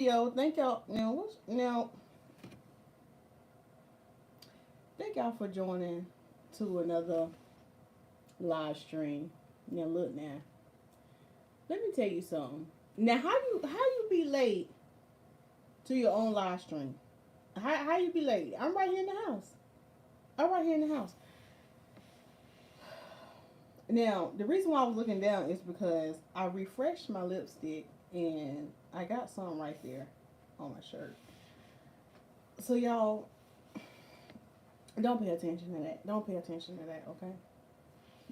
Yo, thank y'all. Now, thank y'all for joining to another live stream. Now, look now. Let me tell you something. Now, how you be late to your own live stream? How you be late? I'm right here in the house. I'm right here in the house. Now, the reason why I was looking down is because I refreshed my lipstick and I got some right there on my shirt. So y'all, don't pay attention to that. Don't pay attention to that, okay?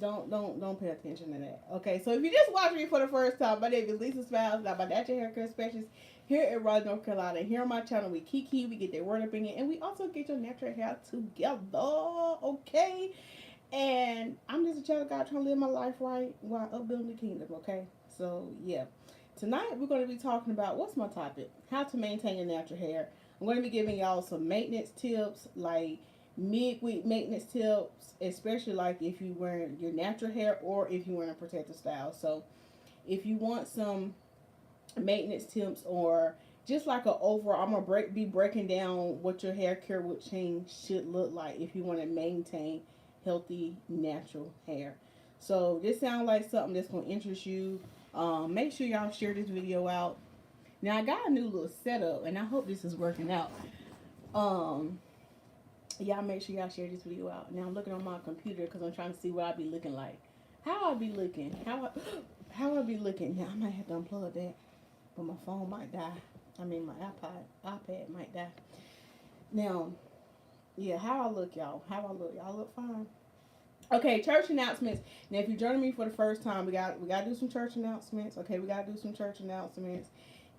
Don't pay attention to that. Okay, so if you just watching me for the first time, my name is Lisa Smilez. I'm a natural haircare specialist here in Raleigh, North Carolina. Here on my channel, we kiki, we get that word up in it, and we also get your natural hair together. Okay, and I'm just a child of God trying to live my life right while upbuilding the kingdom. Okay, so yeah, tonight we're going to be talking about what's my topic: how to maintain your natural hair. I'm going to be giving y'all some maintenance tips, like midweek maintenance tips, especially like if you wearing your natural hair or if you wearing a protective style. So if you want some maintenance tips or just like a overall, I'm gonna be breaking down what your hair care would change should look like if you want to maintain healthy natural hair. So this sounds like something that's gonna interest you. Make sure y'all share this video out. Now I got a new little setup and I hope this is working out. Um, y'all make sure y'all share this video out. Now I'm looking on my computer because I'm trying to see what I be looking like. How I be looking? How I be looking? Now I might have to unplug that, but my phone might die. I mean my iPad might die. Now, yeah, how I look, y'all? How I look? Y'all look fine. Okay, church announcements. Now, if you're joining me for the first time, we got to do some church announcements. Okay, we got to do some church announcements.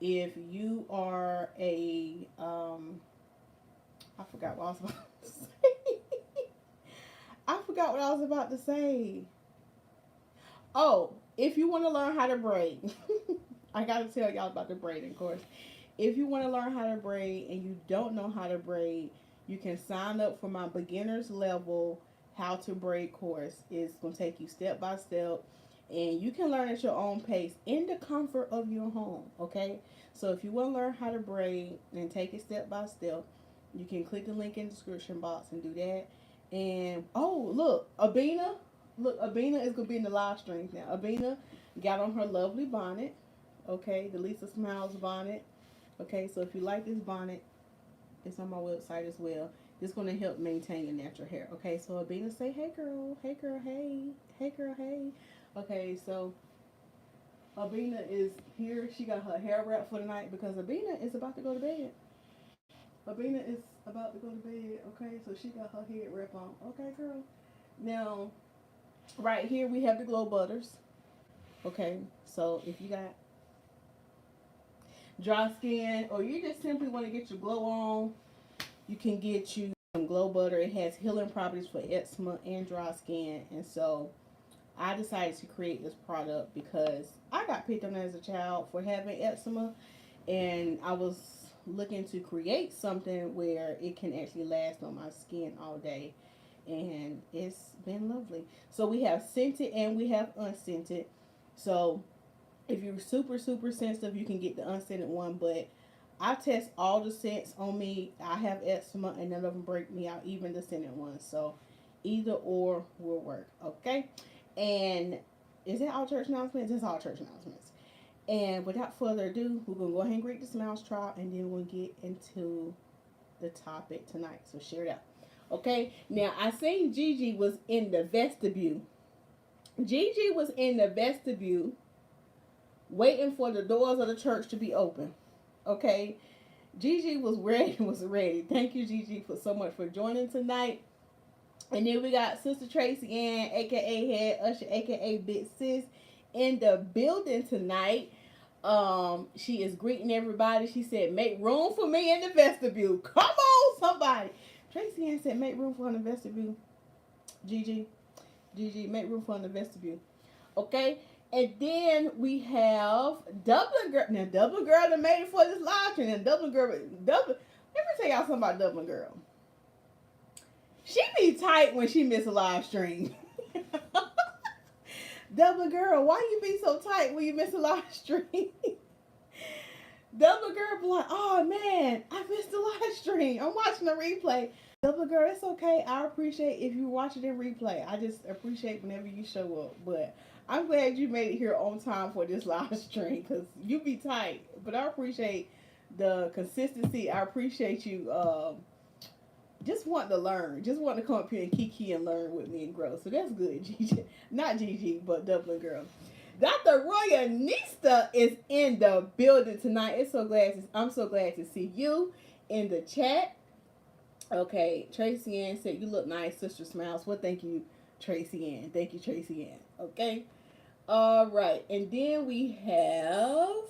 If you are a I forgot what I was about to say. I forgot what I was about to say. Oh, if you want to learn how to braid, I got to tell y'all about the braiding course. If you want to learn how to braid and you don't know how to braid, you can sign up for my beginner's level how to braid course. It's going to take you step by step and you can learn at your own pace in the comfort of your home, okay? So if you want to learn how to braid and take it step by step, you can click the link in the description box and do that. And oh, Abina is gonna be in the live streams now. Abina got on her lovely bonnet, okay, the Lisa Smilez bonnet. Okay, so if you like this bonnet, it's on my website as well. It's gonna help maintain your natural hair. Okay, so Abina say, hey girl, hey girl, hey girl, hey. Okay, so Abina is here. She got her hair wrapped for the night because Abina is about to go to bed. Abina is about to go to bed. Okay, so she got her head wrap on. Okay, girl. Now, right here we have the glow butters. Okay, so if you got dry skin or you just simply want to get your glow on, you can get you some glow butter. It has healing properties for eczema and dry skin. And so I decided to create this product because I got picked on as a child for having eczema and I was looking to create something where it can actually last on my skin all day, and it's been lovely. So we have scented and we have unscented. So if you're super sensitive, you can get the unscented one, but I test all the scents on me. I have eczema and none of them break me out, even the scented ones. So either or will work. Okay, and is that all church announcements? That's all church announcements. And without further ado, we're going to go ahead and greet the Smiles trial and then we'll get into the topic tonight. So share it out. Okay, now I seen Gigi was in the vestibule. Gigi was in the vestibule waiting for the doors of the church to be open. Okay, Gigi was ready, was ready. Thank you, Gigi, for so much for joining tonight. And then we got Sister Tracy Ann, aka Head Usher, aka Big Sis, in the building tonight. She is greeting everybody. She said, make room for me in the vestibule. Come on, somebody. Tracy Ann said, make room for her in the vestibule. Gigi, make room for her in the vestibule. Okay. And then we have Dublin Girl. Now, Dublin Girl that made it for this live stream. And Dublin Girl, let me tell y'all something about Dublin Girl. She be tight when she miss a live stream. Dublin Girl, why you be so tight when you miss a live stream? Double girl be like, oh man, I missed the live stream. I'm watching the replay. Double girl, it's okay. I appreciate if you watch it in replay. I just appreciate whenever you show up. But I'm glad you made it here on time for this live stream because you be tight. But I appreciate the consistency. I appreciate you just wanting to learn. Just wanting to come up here and kiki and learn with me and grow. So that's good, Gigi. Not Gigi, but Dublin girl. Dr. Roya Nista is in the building tonight. I'm so glad to see you in the chat. Okay, Tracy Ann said you look nice, Sister Smiles. Well, thank you, Tracy Ann. Thank you, Tracy Ann. Okay. All right. And then we have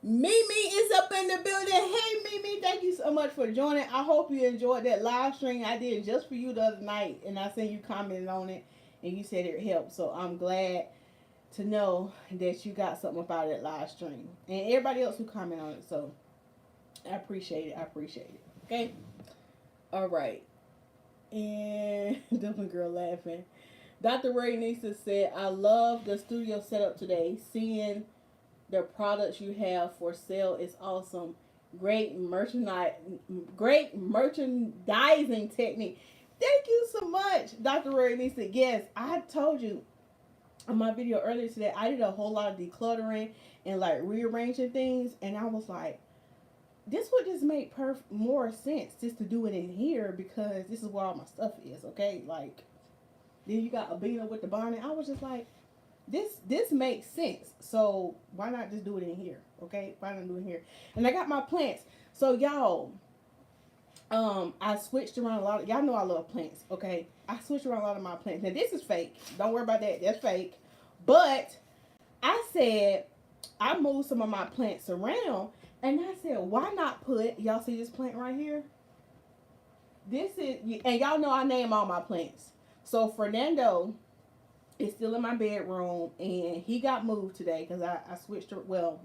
Mimi is up in the building. Hey, Mimi, thank you so much for joining. I hope you enjoyed that live stream I did just for you the other night. And I seen you commented on it, and you said it helped. So I'm glad to know that you got something about that live stream. And everybody else who commented on it. So I appreciate it. Okay? All right. And Dublin girl laughing. Dr. Ray Nisa said, I love the studio setup today. Seeing the products you have for sale is awesome. Great merchandising technique. Thank you so much, Dr. Ray Nisa. Yes, I told you on my video earlier today, I did a whole lot of decluttering and like rearranging things. And I was like, this would just make more sense just to do it in here because this is where all my stuff is, okay? Like, then you got Abina with the bonnet. I was just like, this makes sense. So why not just do it in here, okay? Why not do it here? And I got my plants. So y'all, I switched around a lot of, y'all know I love plants, okay? I switched around a lot of my plants. Now this is fake. Don't worry about that. That's fake. But I said I moved some of my plants around. And I said, why not put, y'all see this plant right here? This is, and y'all know I name all my plants. So Fernando is still in my bedroom, and he got moved today because I switched,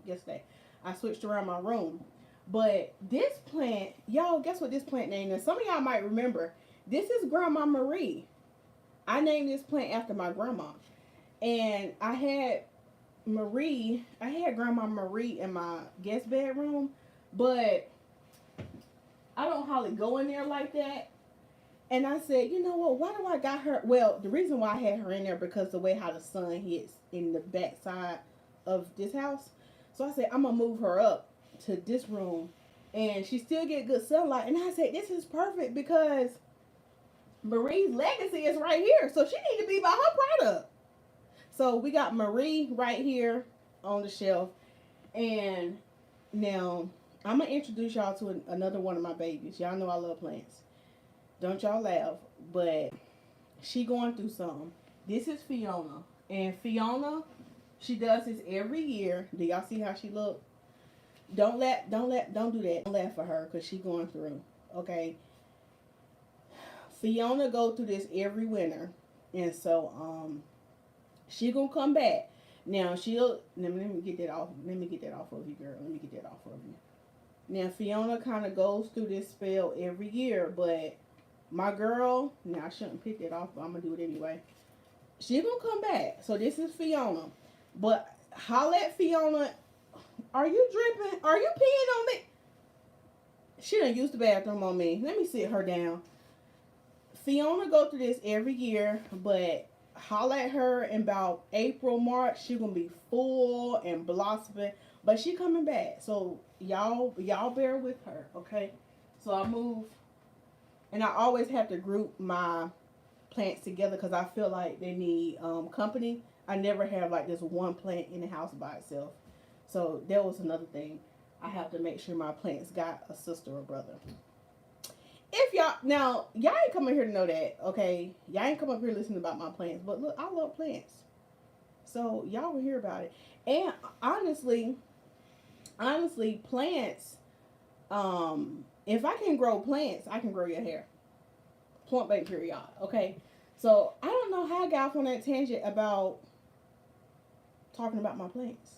yesterday. I switched around my room. But this plant, y'all, guess what this plant name is? Some of y'all might remember. This is Grandma Marie. I named this plant after my grandma. And I had Grandma Marie in my guest bedroom, but I don't hardly go in there like that. And I said, you know what, why do I got her? Well, the reason why I had her in there because the way how the sun hits in the back side of this house. So I said, I'm going to move her up to this room. And she still get good sunlight. And I said, this is perfect because Marie's legacy is right here. So she need to be by her product. So we got Marie right here on the shelf. And now I'm going to introduce y'all to another one of my babies. Y'all know I love plants. Don't y'all laugh. But she going through something. This is Fiona. And Fiona, she does this every year. Do y'all see how she look? Don't do that. Don't laugh at her because she going through. Okay. Fiona go through this every winter. And so, she gonna come back. Now let me get that off. Let me get that off of you, girl. Let me get that off of you. Now Fiona kind of goes through this spell every year, but my girl, now I shouldn't pick that off, but I'm gonna do it anyway. She gonna come back. So this is Fiona. But holla at Fiona. Are you dripping? Are you peeing on me? She done used the bathroom on me. Let me sit her down. Fiona go through this every year, but holla at her in about April, March. She gonna be full and blossoming, but she coming back. So y'all bear with her, okay? So I move, and I always have to group my plants together because I feel like they need company. I never have like this one plant in the house by itself. So that was another thing. I have to make sure my plants got a sister or brother. If y'all ain't coming here to know that, okay? Y'all ain't come up here listening about my plants, but look, I love plants. So y'all will hear about it. And honestly, plants, if I can grow plants, I can grow your hair. Point blank period, okay? So I don't know how I got off on that tangent about talking about my plants.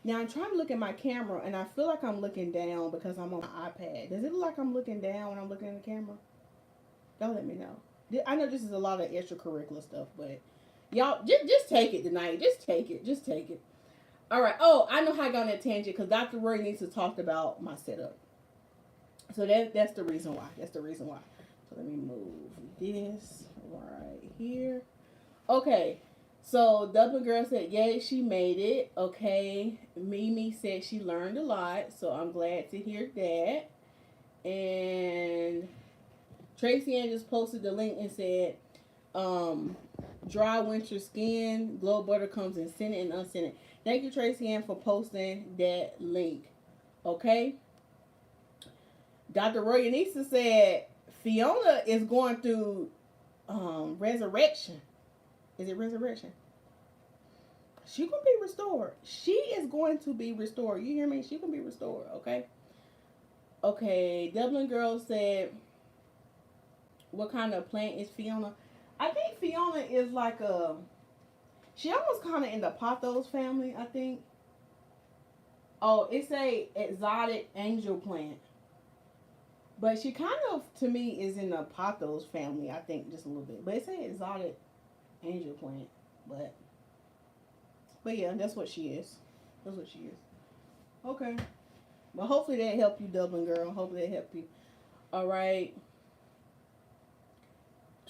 Now I'm trying to look at my camera and I feel like I'm looking down because I'm on my iPad. Does it look like I'm looking down when I'm looking at the camera? Y'all let me know. I know this is a lot of extracurricular stuff, but y'all just take it tonight. Just take it. All right. Oh, I know how I got on that tangent because Dr. Roy needs to talk about my setup. So that's the reason why. That's the reason why. So let me move this right here. Okay. So Dublin Girl said, yay, she made it. Okay. Mimi said she learned a lot. So I'm glad to hear that. And Tracy Ann just posted the link and said, dry winter skin, glow butter comes in scented and unscented. Thank you, Tracy Ann, for posting that link. Okay. Dr. Roy Anissa said Fiona is going through resurrection. Is it resurrection? She gonna be restored. She is going to be restored. You hear me? She gonna be restored. Okay. Okay. Dublin Girl said, what kind of plant is Fiona? I think Fiona is like a. She almost kind of in the pothos family. I think. Oh, it's a exotic angel plant. But she kind of, to me, is in the pothos family, I think, just a little bit. But it's an exotic angel plant. But yeah, that's what she is. That's what she is. Okay. Well, hopefully that helped you, Dublin Girl. Hopefully that helped you. All right.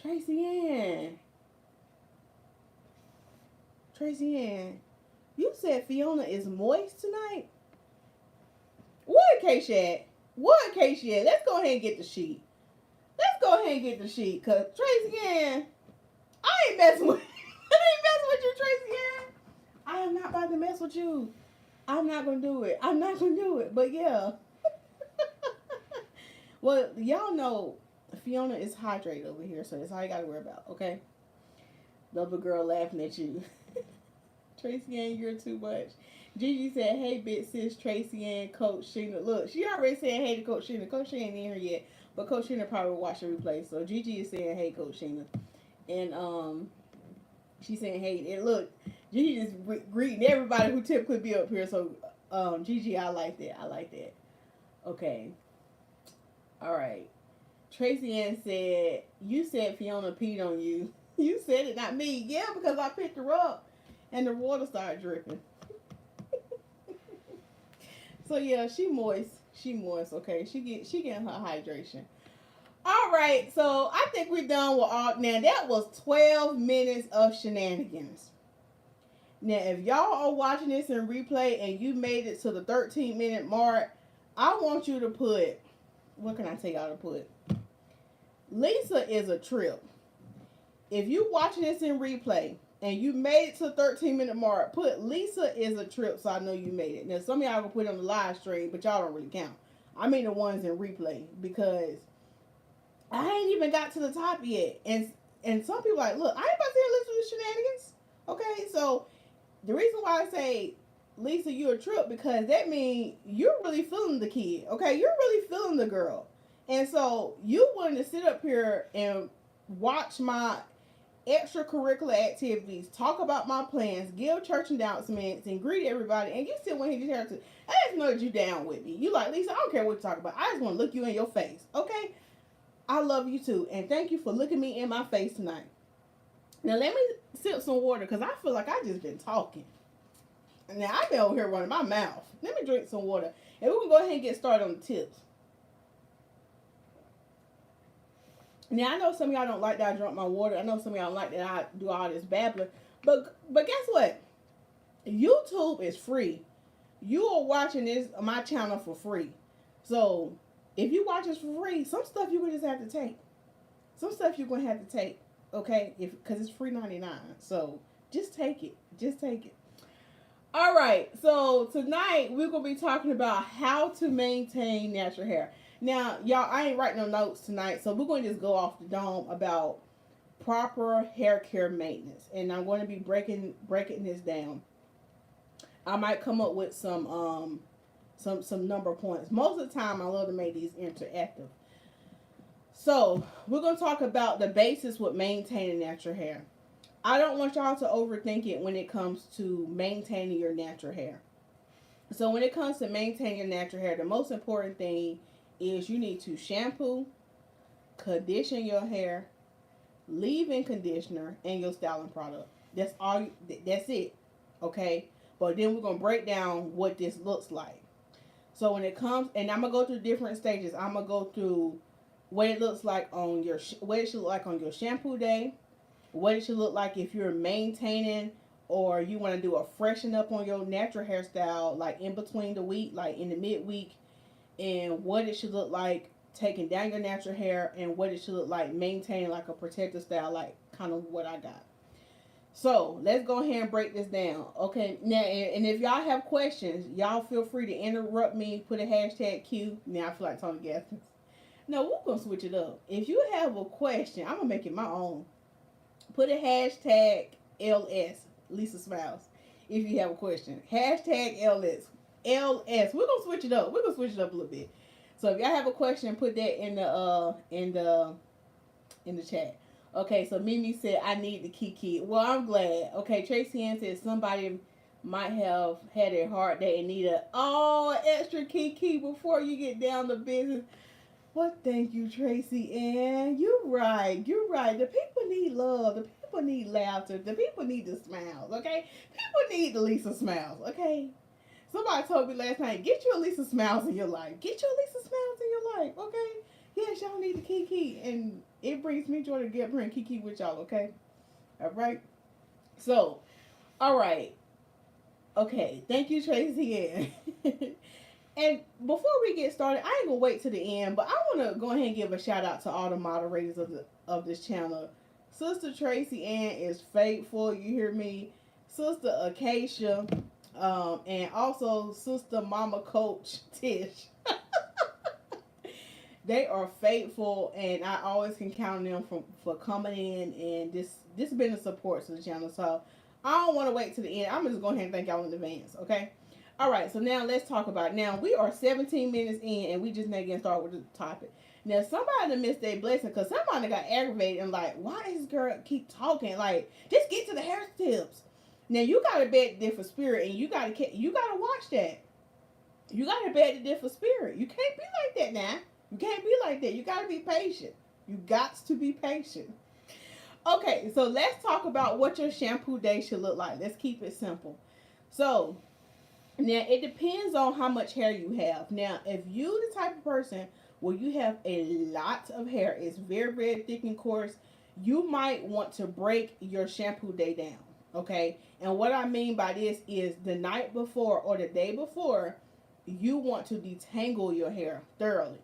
Tracy Ann. Tracy Ann. You said Fiona is moist tonight? What case at? What case yet? Let's go ahead and get the sheet. Let's go ahead and get the sheet. Because Tracy Ann, I ain't messing with I ain't messing with you, Tracy Ann. I am not about to mess with you. I'm not going to do it. I'm not going to do it. But yeah. Well, y'all know Fiona is hydrated over here. So that's all you got to worry about. Okay? Double girl laughing at you. Tracy Ann, you're too much. Gigi said, hey, big sis, Tracy Ann, Coach Sheena. Look, she already said hey to Coach Sheena. Coach Sheena ain't in here yet, but Coach Sheena probably will watch the replay. So Gigi is saying hey, Coach Sheena. And she's saying hey. And look, Gigi is greeting everybody who typically be up here. So Gigi, I like that. I like that. Okay. All right. Tracy Ann said, you said Fiona peed on you. You said it, not me. Yeah, because I picked her up and the water started dripping. So yeah, she moist. She moist. Okay, she getting her hydration. All right, so I think we're done with all. Now that was 12 minutes of shenanigans. Now if y'all are watching this in replay and you made it to the 13-minute mark, I want you to put. What can I tell y'all to put? Lisa is a trip. If you watching this in replay and you made it to the 13-minute mark, put Lisa is a trip so I know you made it. Now, some of y'all will put it on the live stream, but y'all don't really count. I mean the ones in replay because I ain't even got to the top yet. And some people are like, look, I ain't about to listen to the shenanigans. Okay, so the reason why I say, Lisa, you're a trip, because that means you're really feeling the kid. Okay, you're really feeling the girl. And so you wanting to sit up here and watch my extracurricular activities, talk about my plans, give church announcements, and greet everybody, and you still want to hear to. I just know that you down with me. You like, Lisa, I don't care what you talk about. I just want to look you in your face, okay? I love you too, and thank you for looking me in my face tonight. Now let me sip some water because I feel like I just been talking. Now I've been over here running my mouth. Let me drink some water, and we can go ahead and get started on the tips. Now, I know some of y'all don't like that I drink my water. I know some of y'all don't like that I do all this babbling. But guess what? YouTube is free. You are watching this my channel for free. So, if you watch this for free, some stuff you're going to just have to take. Some stuff you're going to have to take. Okay? Because it's free 99. So, just take it. Just take it. All right. So, tonight, we're going to be talking about how to maintain natural hair. Now, y'all, I ain't writing no notes tonight, so we're going to just go off the dome about proper hair care maintenance. And I'm going to be breaking this down. I might come up with some number points. Most of the time, I love to make these interactive. So, we're going to talk about the basics with maintaining natural hair. I don't want y'all to overthink it when it comes to maintaining your natural hair. So, when it comes to maintaining your natural hair, the most important thing is you need to shampoo, condition your hair, leave-in conditioner, and your styling product. That's all. That's it. Okay. But then we're going to break down what this looks like. So when it comes, and I'm going to go through different stages. I'm going to go through what it looks like on your, what it should look like on your shampoo day, what it should look like if you're maintaining or you want to do a freshen up on your natural hairstyle, like in between the week, like in the midweek, and what it should look like taking down your natural hair, and what it should look like maintaining like a protective style, like kind of what I got. So let's go ahead and break this down. Okay, now, and if y'all have questions, y'all feel free to interrupt me, put a hashtag Q. Now I feel like Tony Gaskins. No, we're going to switch it up. If you have a question, I'm going to make it my own. Put a hashtag LS, Lisa Smilez, if you have a question. Hashtag LS. LS. We're going to switch it up. We're going to switch it up a little bit. So if y'all have a question, put that in the chat. Okay, so Mimi said, I need the Kiki. Well, I'm glad. Okay, Tracy Ann said somebody might have had a hard day and need extra Kiki before you get down to business. Well, thank you, Tracy Ann. You're right. You're right. The people need love. The people need laughter. The people need the smiles, okay? People need the Lisa Smilez, okay? Somebody told me last night, get you a Lisa Smilez in your life. Get you a Lisa Smilez in your life, okay? Yes, y'all need the Kiki. And it brings me joy to get bring Kiki with y'all, okay? All right? So, all right. Okay. Thank you, Tracy Ann. And before we get started, I ain't gonna wait to the end, but I want to go ahead and give a shout out to all the moderators of this channel. Sister Tracy Ann is faithful. You hear me? Sister Acacia, and also Sister Mama Coach Tish. They are faithful, and I always can count on them for coming in, and this has been a support to the channel. So I don't want to wait to the end. I'm just going ahead and thank y'all in advance, okay? All right, so now let's talk about it. Now, we are 17 minutes in, and we just now getting started with the topic. Now, somebody missed their blessing because somebody got aggravated and like, why does this girl keep talking? Like, just get to the hair tips. Now, you got to bet the different spirit, and you got to watch that. You got to bet the different spirit. You can't be like that now. You can't be like that. You got to be patient. You got to be patient. Okay, so let's talk about what your shampoo day should look like. Let's keep it simple. So, now, it depends on how much hair you have. Now, if you the type of person where you have a lot of hair, it's very, very thick and coarse, you might want to break your shampoo day down, okay? And what I mean by this is the night before or the day before, you want to detangle your hair thoroughly.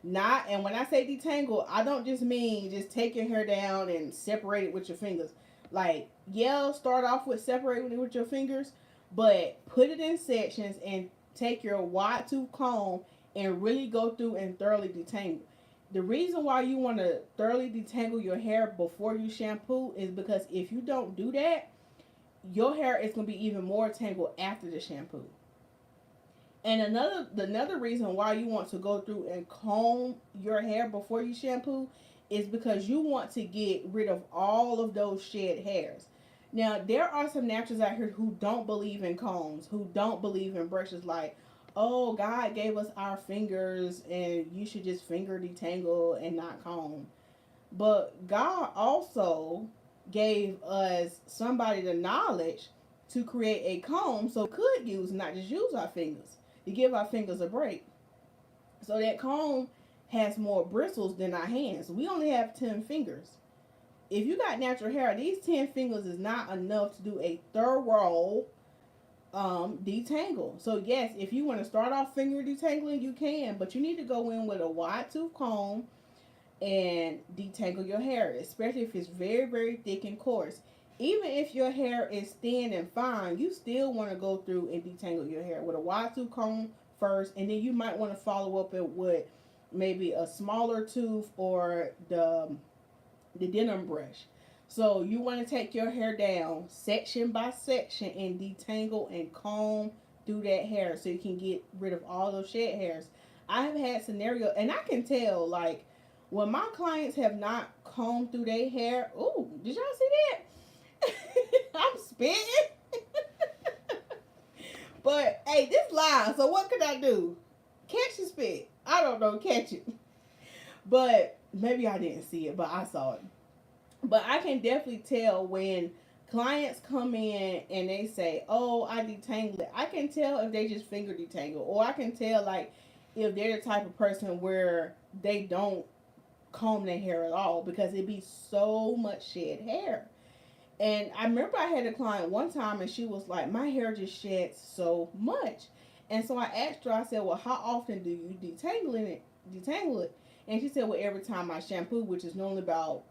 And when I say detangle, I don't just mean just take your hair down and separate it with your fingers. Like, yeah, start off with separating it with your fingers, but put it in sections and take your wide tooth comb and really go through and thoroughly detangle. The reason why you want to thoroughly detangle your hair before you shampoo is because if you don't do that, your hair is going to be even more tangled after the shampoo. And another reason why you want to go through and comb your hair before you shampoo is because you want to get rid of all of those shed hairs. Now, there are some naturals out here who don't believe in combs, who don't believe in brushes, like, oh, God gave us our fingers and you should just finger detangle and not comb. But God also gave us somebody the knowledge to create a comb so we could use, not just use our fingers, to give our fingers a break. So that comb has more bristles than our hands. We only have 10 fingers. If you got natural hair, these 10 fingers is not enough to do a thorough detangle. So yes, if you want to start off finger detangling, you can, but you need to go in with a wide tooth comb and detangle your hair, especially if it's very, very thick and coarse. Even if your hair is thin and fine, you still want to go through and detangle your hair with a wide tooth comb first, and then you might want to follow up it with maybe a smaller tooth or the denim brush. So you want to take your hair down section by section and detangle and comb through that hair so you can get rid of all those shed hairs. I have had scenarios, and I can tell, like, when my clients have not combed through their hair. Oh, did y'all see that? I'm spitting. But, hey, this live, so what could I do? Catch the spit. I don't know, catch it. But maybe I didn't see it, but I saw it. But I can definitely tell when clients come in and they say, "Oh, I detangle it." I can tell if they just finger detangle, or I can tell like if they're the type of person where they don't comb their hair at all because it be so much shed hair. And I remember I had a client one time and she was like, "My hair just sheds so much." And so I asked her, I said, "Well, how often do you detangle it?" And she said, "Well, every time I shampoo, which is normally about,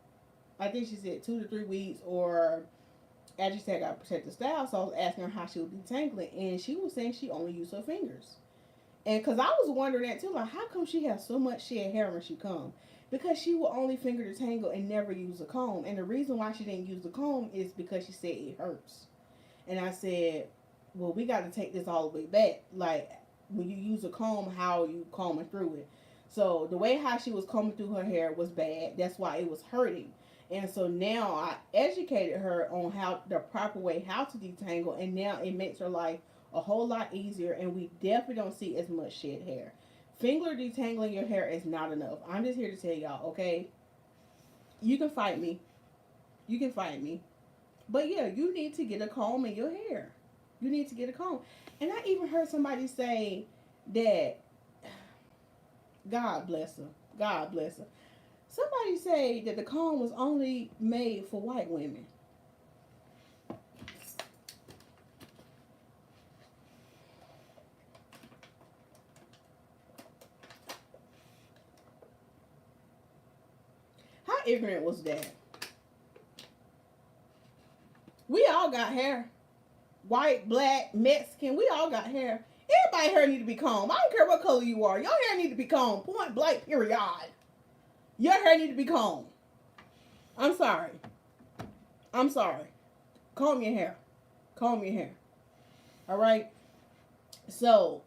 I think she said 2 to 3 weeks, or as you said, I got to protect the style." So I was asking her how she would detangle it, and she was saying she only used her fingers. And because I was wondering that too, like, how come she has so much shed hair when she comes? Because she will only finger detangle and never use a comb. And the reason why she didn't use the comb is because she said it hurts. And I said, "Well, we got to take this all the way back. Like, when you use a comb, how are you combing through it?" So the way how she was combing through her hair was bad. That's why it was hurting. And so now I educated her on how the proper way how to detangle, and now it makes her life a whole lot easier, and we definitely don't see as much shed hair. Finger detangling your hair is not enough. I'm just here to tell y'all, okay? You can fight me. You can fight me. But yeah, you need to get a comb in your hair. You need to get a comb. And I even heard somebody say that, God bless her. God bless her. Somebody say that the comb was only made for white women. How ignorant was that? We all got hair. White, black, Mexican, we all got hair. Everybody hair need to be combed. I don't care what color you are. Your hair need to be combed. Point blank, period. Your hair need to be combed. I'm sorry. I'm sorry. Comb your hair. Comb your hair. All right? So,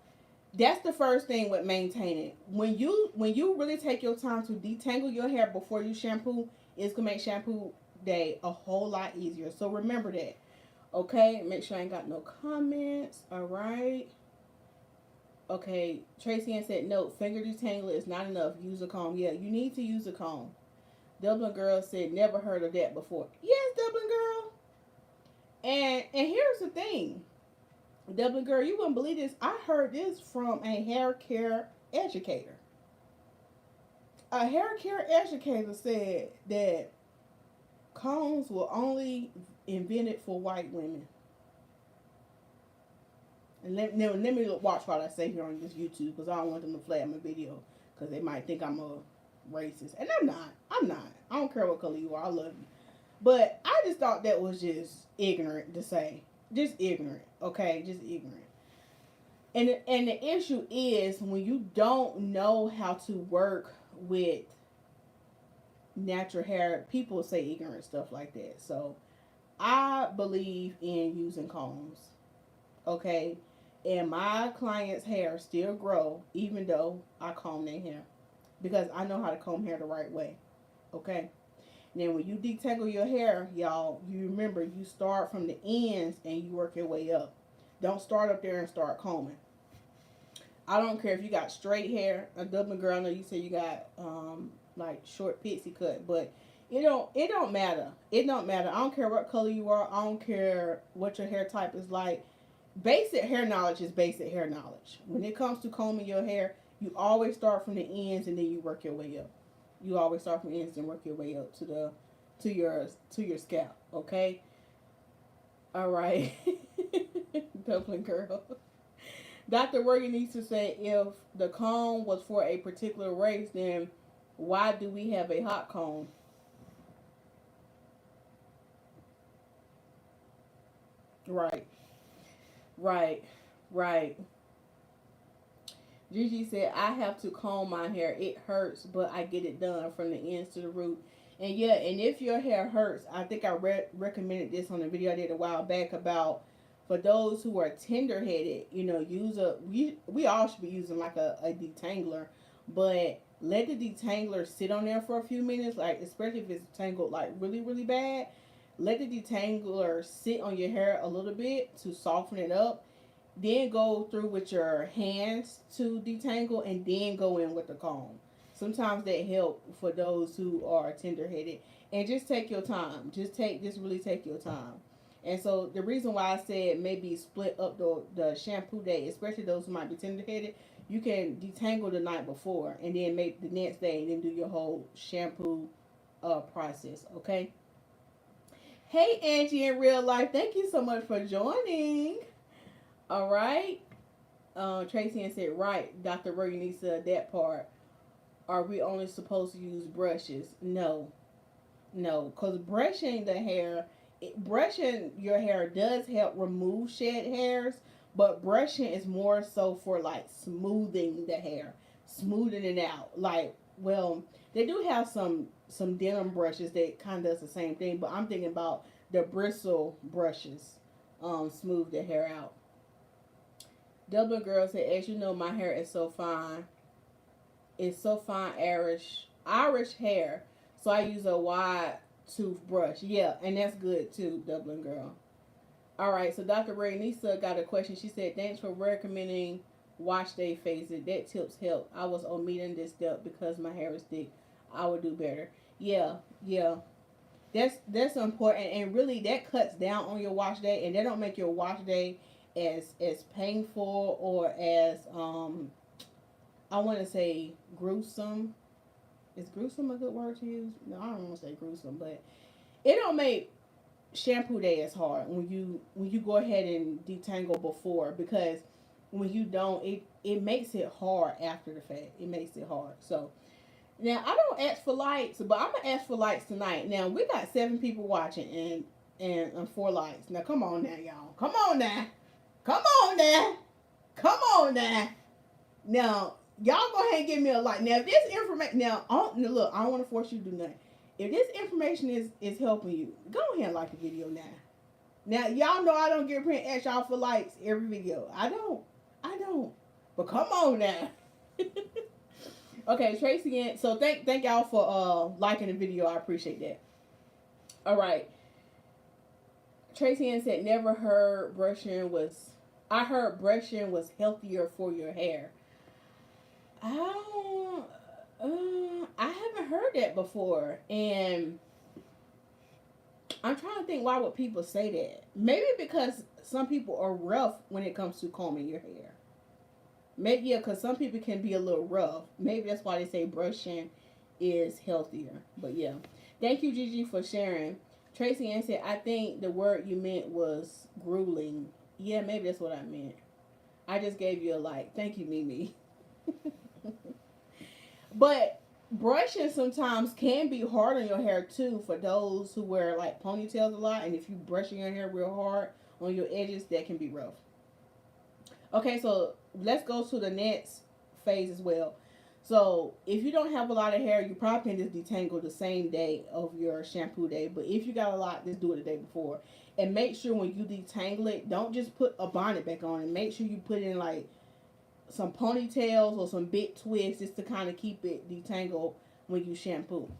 that's the first thing with maintaining. When you really take your time to detangle your hair before you shampoo, it's going to make shampoo day a whole lot easier. So, remember that. Okay? Make sure I ain't got no comments. All right? Okay, Tracy Ann said, "No, finger detangler is not enough. Use a comb." Yeah, you need to use a comb. Dublin Girl said, "Never heard of that before." Yes, Dublin Girl. And here's the thing. Dublin Girl, you wouldn't believe this. I heard this from a hair care educator. A hair care educator said that combs were only invented for white women. And let me watch what I say here on this YouTube, because I don't want them to flag my video because they might think I'm a racist. And I'm not. I'm not. I don't care what color you are. I love you. But I just thought that was just ignorant to say. Just ignorant. Okay? Just ignorant. And the issue is when you don't know how to work with natural hair, people say ignorant stuff like that. So I believe in using combs. Okay? And my clients' hair still grow even though I comb their hair. Because I know how to comb hair the right way. Okay? Then when you detangle your hair, y'all, you remember you start from the ends and you work your way up. Don't start up there and start combing. I don't care if you got straight hair. A Dublin Girl, I know you said you got like short pixie cut, but it don't matter. It don't matter. I don't care what color you are. I don't care what your hair type is like. Basic hair knowledge is basic hair knowledge. When it comes to combing your hair, you always start from the ends and then you work your way up. You always start from the ends and work your way up to your scalp. Okay. All right. Dublin Girl. Dr. Wergen needs to say, if the comb was for a particular race, then why do we have a hot comb? Right. Right. Right. Gigi said, "I have to comb my hair. It hurts, but I get it done from the ends to the root." And yeah, and if your hair hurts, I think I recommended this on a video I did a while back about, for those who are tender headed, use we all should be using like a detangler, but let the detangler sit on there for a few minutes, like especially if it's tangled like really, really bad. Let the detangler sit on your hair a little bit to soften it up. Then go through with your hands to detangle, and then go in with the comb. Sometimes that help for those who are tender headed. And just take your time. Just really take your time. And so the reason why I said maybe split up the shampoo day, especially those who might be tender headed, you can detangle the night before and then make the next day and then do your whole shampoo process. Okay. Hey Angie in real life, thank you so much for joining. All right. Tracy and said, right, Dr. Bergenisa said that part. Are we only supposed to use brushes? No, no, because brushing your hair does help remove shed hairs, but brushing is more so for like smoothing the hair, smoothing it out. Like, well, they do have some denim brushes that kind of does the same thing, but I'm thinking about the bristle brushes, smooth the hair out. Dublin girl said, as you know, my hair is so fine. It's so fine, Irish hair. So I use a wide toothbrush. Yeah, and that's good too, Dublin girl. All right, so Dr. Ray Nisa got a question. She said, thanks for recommending wash day phases. That tips help. I was omitting this step because my hair is thick. I would do better. Yeah, yeah. That's important, and really that cuts down on your wash day, and they don't make your wash day as painful or as I want to say gruesome. Is gruesome a good word to use? No, I don't want to say gruesome, but it don't make shampoo day as hard when you go ahead and detangle before, because when you don't, it makes it hard after the fact. It makes it hard. So now I don't ask for likes, but I'm gonna ask for likes tonight. Now we got 7 people watching and 4 likes. Now come on now, y'all. Come on now. Come on now. Come on now. Now y'all go ahead and give me a like. Now if this information, look, I don't want to force you to do nothing. If this information is helping you, go ahead and like the video now. Now y'all know I don't get up here and ask y'all for likes every video. I don't. But come on now. Okay, Tracy again. So thank y'all for liking the video. I appreciate that. All right. Tracy Ann said, never heard brushing was. I heard brushing was healthier for your hair. I haven't heard that before, and I'm trying to think why would people say that. Maybe because some people are rough when it comes to combing your hair. Maybe yeah, because some people can be a little rough. Maybe that's why they say brushing is healthier. But yeah, thank you, Gigi, for sharing. Tracy Ann said, I think the word you meant was grueling. Yeah, maybe that's what I meant. I just gave you a like. Thank you, Mimi. But brushing sometimes can be hard on your hair too for those who wear like ponytails a lot, and if you brushing your hair real hard on your edges, that can be rough. Okay, so let's go to the next phase as well. So if you don't have a lot of hair, you probably can just detangle the same day of your shampoo day. But if you got a lot, just do it the day before. And make sure when you detangle it, don't just put a bonnet back on it. Make sure you put in like some ponytails or some big twists just to kind of keep it detangled when you shampoo.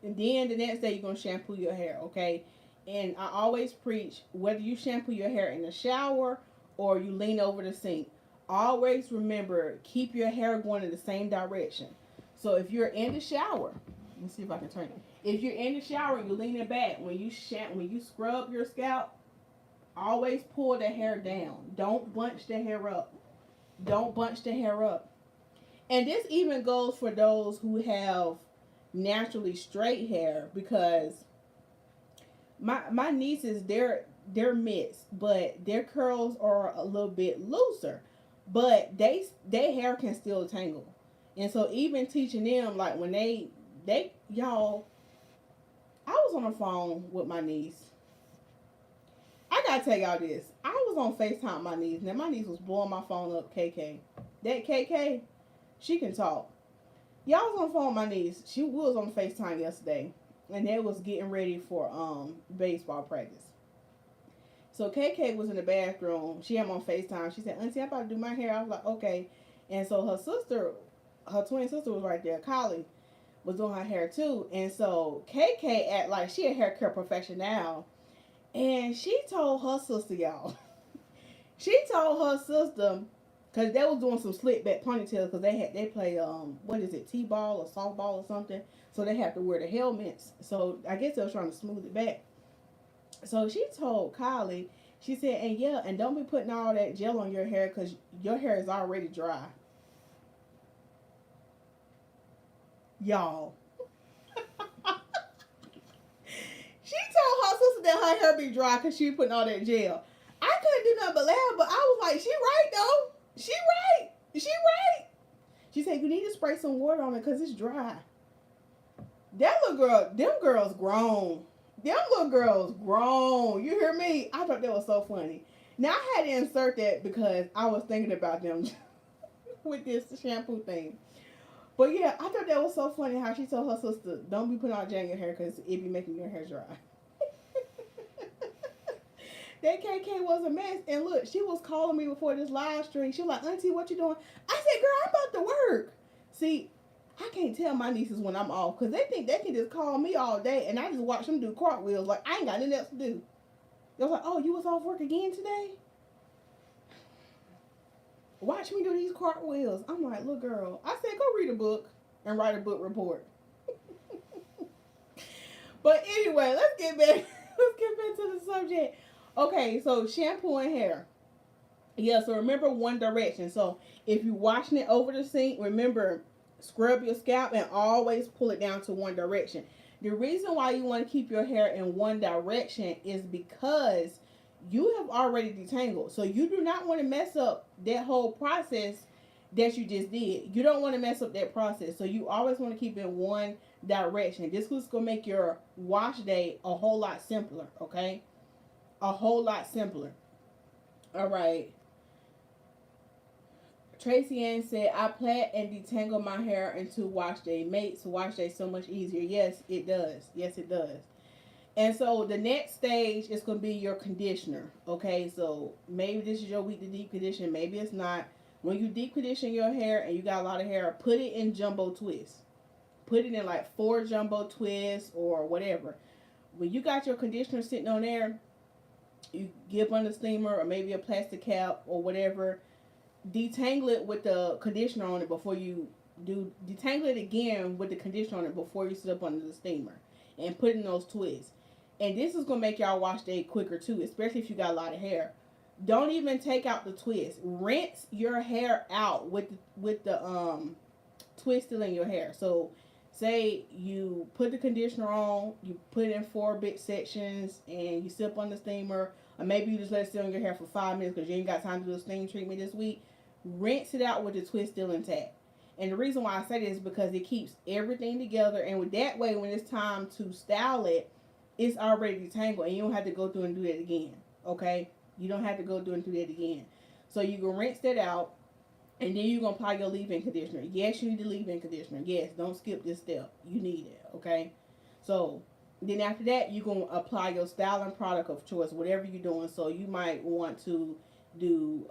And then the next day you're going to shampoo your hair, okay? And I always preach, whether you shampoo your hair in the shower or you lean over the sink, always remember, keep your hair going in the same direction. So if you're in the shower, let me see if I can turn it. If you're in the shower and you're leaning back, when you scrub your scalp, always pull the hair down. Don't bunch the hair up. Don't bunch the hair up. And this even goes for those who have naturally straight hair, because my nieces, they're mixed, but their curls are a little bit looser, but their hair can still tangle. And so even teaching them, like when they y'all, I was on the phone with my niece. I gotta tell y'all this. I was on FaceTime with my niece. Now my niece was blowing my phone up, KK. That KK, she can talk. Y'all was on the phone with my niece. She was on FaceTime yesterday, and they was getting ready for baseball practice. So KK was in the bathroom. She had me on FaceTime. She said, Auntie, I'm about to do my hair. I was like, okay. And so her twin sister was right there. Kylie was doing her hair too. And so KK act like she a hair care professional. And she told her sister, y'all. She told her sister, because they was doing some slick back ponytails, because they play what is it, t-ball or softball or something. So they have to wear the helmets. So I guess they was trying to smooth it back. So she told Kylie, she said, and yeah, and don't be putting all that gel on your hair because your hair is already dry. Y'all. She told her sister that her hair be dry because she putting all that gel. I couldn't do nothing but laugh, but I was like, she right though. She right. She right. She said, you need to spray some water on it because it's dry. That little girl, them girls grown. Them little girls grown. You hear me? I thought that was so funny. Now I had to insert that because I was thinking about them with this shampoo thing. But yeah, I thought that was so funny how she told her sister, don't be putting all gel in your hair because it be making your hair dry. That KK was a mess. And look, she was calling me before this live stream. She was like, Auntie, what you doing? I said, girl, I'm about to work. See, I can't tell my nieces when I'm off because they think they can just call me all day and I just watch them do cartwheels like I ain't got nothing else to do. They was like, oh, you was off work again today? Watch me do these cartwheels. I'm like, little girl. I said, go read a book and write a book report. But anyway, let's get back to the subject. Okay, so shampoo and hair. Yeah, so remember one direction. So if you're washing it over the sink, remember scrub your scalp and always pull it down to one direction. The reason why you want to keep your hair in one direction is because you have already detangled. So you do not want to mess up that whole process that you just did. You don't want to mess up that process. So you always want to keep it in one direction. This was going to make your wash day a whole lot simpler, okay? A whole lot simpler. All right. Tracy Ann said, I plait and detangle my hair into wash day. Makes wash day so much easier. Yes, it does. Yes, it does. And so the next stage is going to be your conditioner. Okay, so maybe this is your week to deep condition. Maybe it's not. When you deep condition your hair and you got a lot of hair, put it in jumbo twists. Put it in like 4 jumbo twists or whatever. When you got your conditioner sitting on there, you get up on the steamer or maybe a plastic cap or whatever. Detangle it with the conditioner on it before you detangle it again with the conditioner on it before you sit up under the steamer and put in those twists. And this is going to make y'all wash day quicker too, especially if you got a lot of hair. Don't even take out the twist. Rinse your hair out with the twist still in your hair. So say you put the conditioner on, you put it in 4 big sections and you sit up on the steamer, or maybe you just let it sit on your hair for 5 minutes because you ain't got time to do a steam treatment this week. Rinse it out with the twist still intact. And the reason why I say this is because it keeps everything together, and with that way, when it's time to style it, it's already detangled, and you don't have to go through and do that again. Okay? You don't have to go through and do that again. So you can rinse that out, and then you're going to apply your leave-in conditioner. Yes, you need the leave-in conditioner. Yes, don't skip this step. You need it. Okay? So then after that, you're going to apply your styling product of choice, whatever you're doing. So you might want to do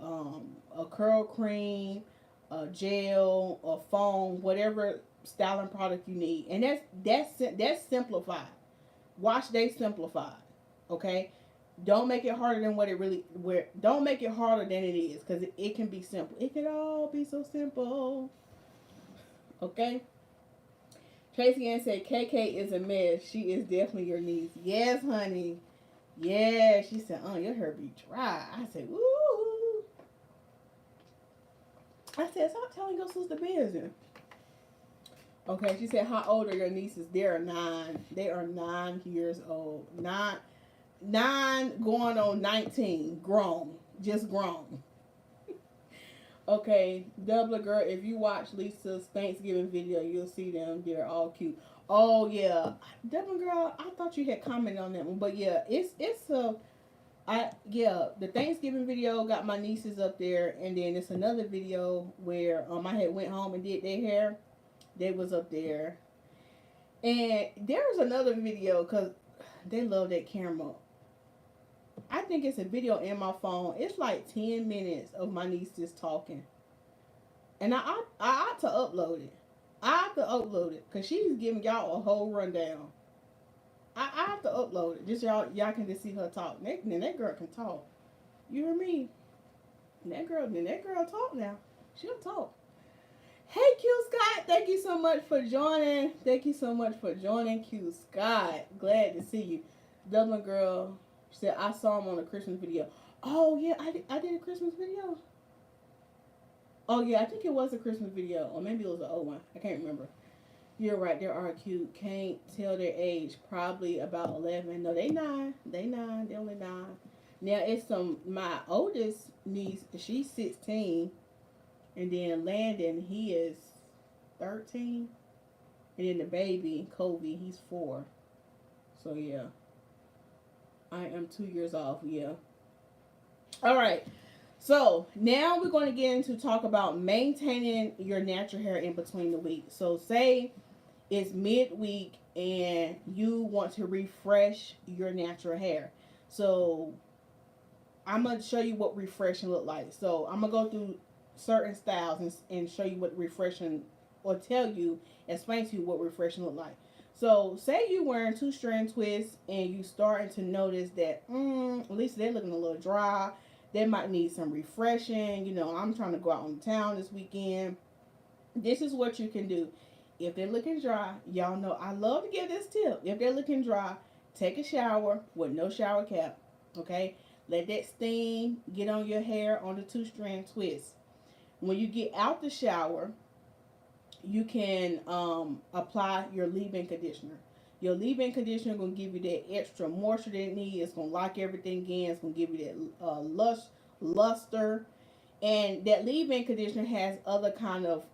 a curl cream, a gel, a foam, whatever styling product you need. And that's simplified. Wash day simplified. Okay? Don't make it harder than don't make it harder than it is, because it can be simple. It can all be so simple. Okay? Tracy Ann said, KK is a mess. She is definitely your niece. Yes, honey. Yeah, she said, oh, your hair be dry. I said, woo. I said, stop telling your sister business. Okay, she said, how old are your nieces? They are 9. They are 9 years old. 9 going on 19. Grown. Just grown. Okay, Double Girl, if you watch Lisa's Thanksgiving video, you'll see them. They're all cute. Oh, yeah. Double Girl, I thought you had commented on that one. But, yeah, the Thanksgiving video got my nieces up there, and then it's another video where I had went home and did their hair. They was up there, and there was another video because they love that camera. I think it's a video in my phone. It's like 10 minutes of my niece just talking, and I ought to upload it. I have to upload it because she's giving y'all a whole rundown. I have to upload it. Just y'all can just see her talk. Then that girl can talk. You hear me? That girl talk now. She'll talk. Hey, Q Scott. Thank you so much for joining. Q Scott. Glad to see you. Dublin girl. She said, I saw him on a Christmas video. Oh, yeah, I did a Christmas video. Oh, yeah, I think it was a Christmas video. Or maybe it was an old one. I can't remember. You're right, they are cute. Can't tell their age. Probably about 11. No, they 9. They 9. They only 9. Now, it's my oldest niece, she's 16. And then Landon, he is 13. And then the baby, Kobe, he's 4. So, yeah. I am 2 years off, yeah. All right. So, now we're going to get into talk about maintaining your natural hair in between the weeks. So, say it's midweek and you want to refresh your natural hair. So, I'm going to show you what refreshing look like. So, I'm going to go through certain styles and show you what refreshing, or explain to you what refreshing look like. So, say you're wearing 2-strand twists and you starting to notice that, at least they're looking a little dry. They might need some refreshing. You know, I'm trying to go out on town this weekend. This is what you can do. If they're looking dry, y'all know I love to give this tip. If they're looking dry, take a shower with no shower cap. Okay? Let that steam get on your hair on the 2-strand twist. When you get out the shower, you can apply your leave-in conditioner. Your leave-in conditioner is going to give you that extra moisture that it needs. It's going to lock everything in. It's going to give you that luster. And that leave-in conditioner has other kind of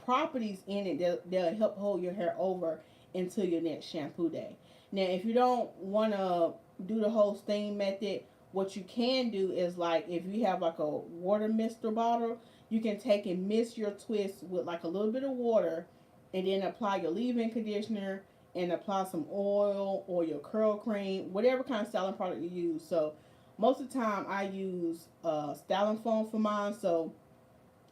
properties in it that'll help hold your hair over until your next shampoo day. Now, if you don't want to do the whole steam method, what you can do is, like, if you have like a water mister bottle, you can take and mist your twist with like a little bit of water, and then apply your leave-in conditioner and apply some oil or your curl cream, whatever kind of styling product you use. So most of the time I use styling foam for mine. So